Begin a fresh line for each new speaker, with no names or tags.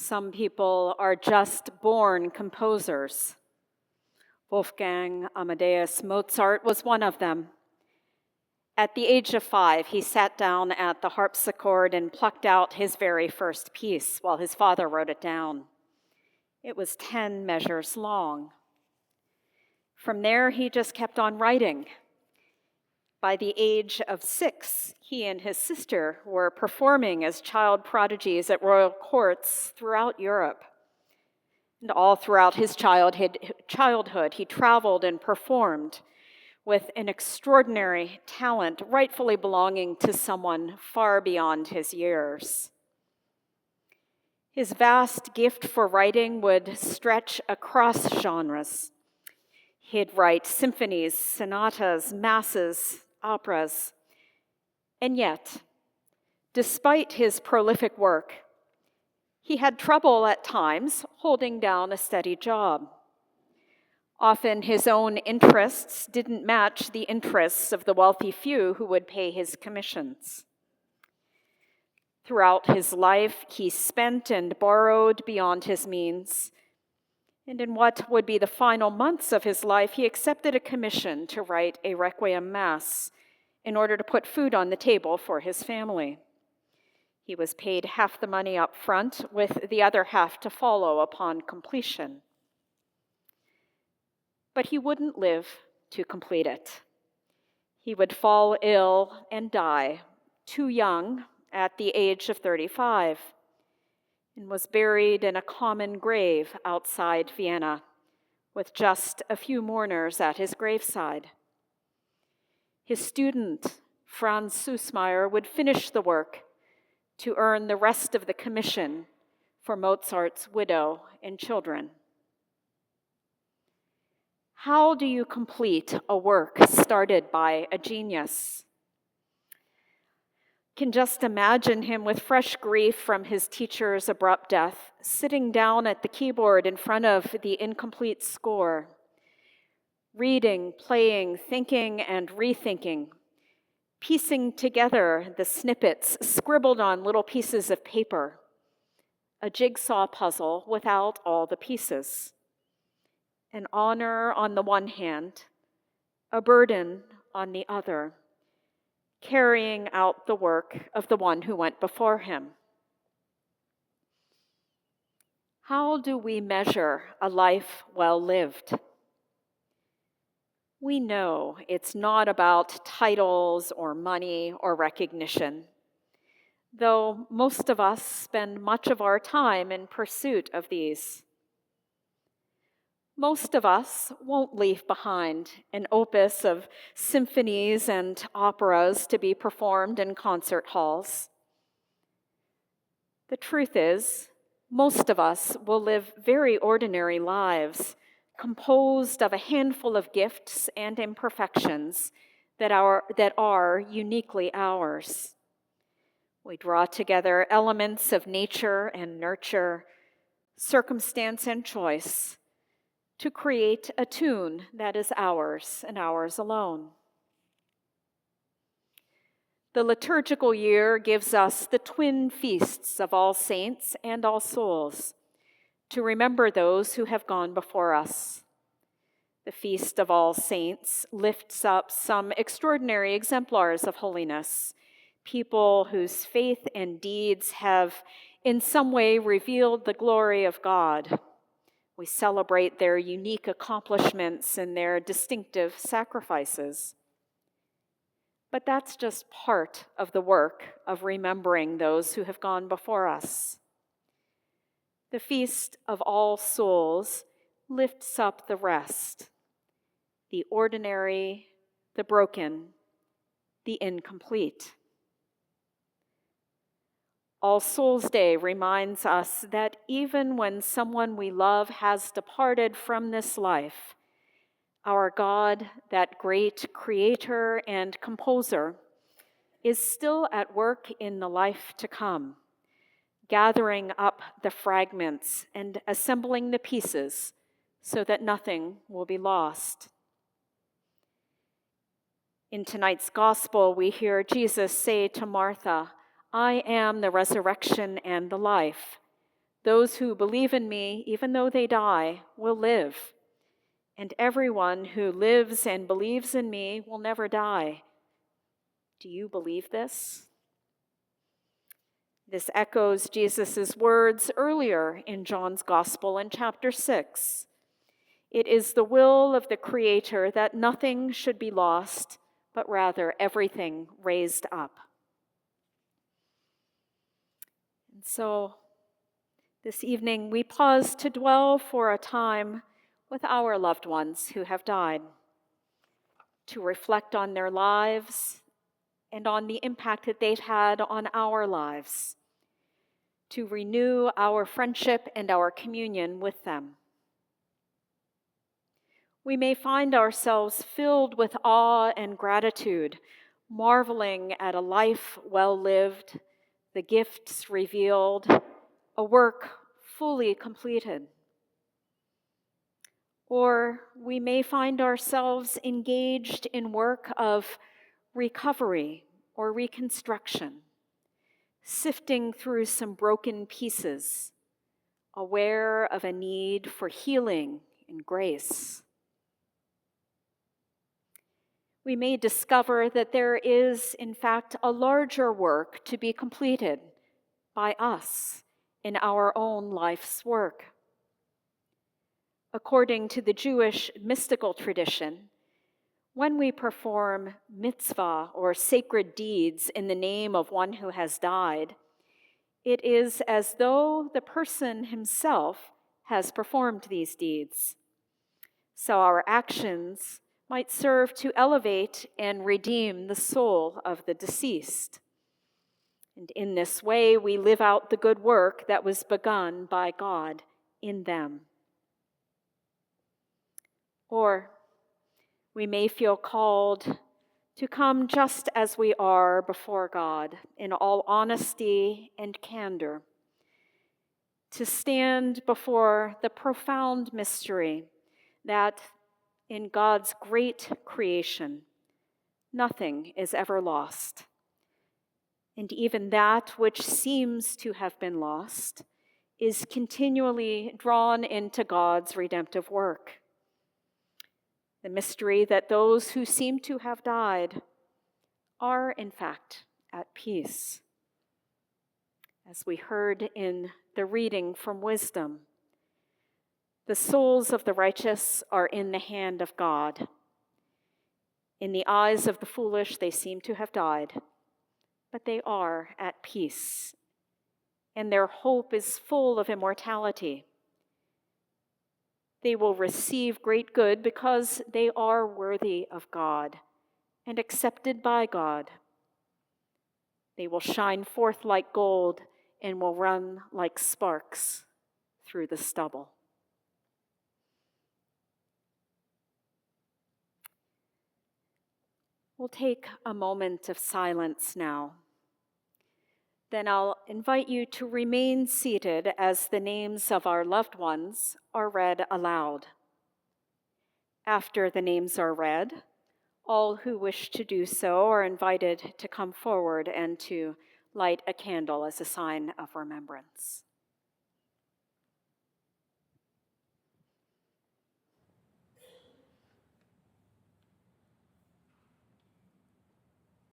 Some people are just born composers. Wolfgang Amadeus Mozart was one of them. At the age of 5, he sat down at the harpsichord and plucked out his very first piece while his father wrote it down. It was 10 measures long. From there, he just kept on writing. By the age of 6, he and his sister were performing as child prodigies at royal courts throughout Europe. And all throughout his childhood, he traveled and performed with an extraordinary talent rightfully belonging to someone far beyond his years. His vast gift for writing would stretch across genres. He'd write symphonies, sonatas, masses, operas. And yet, despite his prolific work, he had trouble at times holding down a steady job. Often his own interests didn't match the interests of the wealthy few who would pay his commissions. Throughout his life, he spent and borrowed beyond his means. And in what would be the final months of his life, he accepted a commission to write a Requiem Mass in order to put food on the table for his family. He was paid half the money up front, with the other half to follow upon completion. But he wouldn't live to complete it. He would fall ill and die, too young, at the age of 35, and was buried in a common grave outside Vienna, with just a few mourners at his graveside. His student, Franz Süssmayr, would finish the work to earn the rest of the commission for Mozart's widow and children. How do you complete a work started by a genius? Can just imagine him with fresh grief from his teacher's abrupt death, sitting down at the keyboard in front of the incomplete score, reading, playing, thinking, and rethinking, piecing together the snippets scribbled on little pieces of paper, a jigsaw puzzle without all the pieces. An honor on the one hand, a burden on the other, carrying out the work of the one who went before him. How do we measure a life well lived? We know it's not about titles or money or recognition, though most of us spend much of our time in pursuit of these. Most of us won't leave behind an opus of symphonies and operas to be performed in concert halls. The truth is, most of us will live very ordinary lives, composed of a handful of gifts and imperfections that are uniquely ours. We draw together elements of nature and nurture, circumstance and choice, to create a tune that is ours and ours alone. The liturgical year gives us the twin feasts of All Saints and All Souls to remember those who have gone before us. The Feast of All Saints lifts up some extraordinary exemplars of holiness, people whose faith and deeds have in some way revealed the glory of God. We celebrate their unique accomplishments and their distinctive sacrifices. But that's just part of the work of remembering those who have gone before us. The Feast of All Souls lifts up the rest, the ordinary, the broken, the incomplete. All Souls Day reminds us that even when someone we love has departed from this life, our God, that great creator and composer, is still at work in the life to come, gathering up the fragments and assembling the pieces so that nothing will be lost. In tonight's gospel, we hear Jesus say to Martha, "I am the resurrection and the life. Those who believe in me, even though they die, will live. And everyone who lives and believes in me will never die. Do you believe this? This echoes Jesus' words earlier in John's Gospel in chapter 6. It is the will of the Creator that nothing should be lost, but rather everything raised up. And so, this evening, we pause to dwell for a time with our loved ones who have died, to reflect on their lives and on the impact that they've had on our lives, to renew our friendship and our communion with them. We may find ourselves filled with awe and gratitude, marveling at a life well lived, the gifts revealed, a work fully completed. Or we may find ourselves engaged in work of recovery or reconstruction, sifting through some broken pieces, aware of a need for healing and grace. We may discover that there is, in fact, a larger work to be completed by us in our own life's work. According to the Jewish mystical tradition, when we perform mitzvah or sacred deeds in the name of one who has died, it is as though the person himself has performed these deeds. So our actions might serve to elevate and redeem the soul of the deceased. And in this way, we live out the good work that was begun by God in them. Or we may feel called to come just as we are before God in all honesty and candor, to stand before the profound mystery that in God's great creation, nothing is ever lost. And even that which seems to have been lost is continually drawn into God's redemptive work. The mystery that those who seem to have died are, in fact, at peace. As we heard in the reading from Wisdom, the souls of the righteous are in the hand of God. In the eyes of the foolish, they seem to have died, but they are at peace, and their hope is full of immortality. They will receive great good because they are worthy of God and accepted by God. They will shine forth like gold and will run like sparks through the stubble. We'll take a moment of silence now. Then I'll invite you to remain seated as the names of our loved ones are read aloud. After the names are read, all who wish to do so are invited to come forward and to light a candle as a sign of remembrance.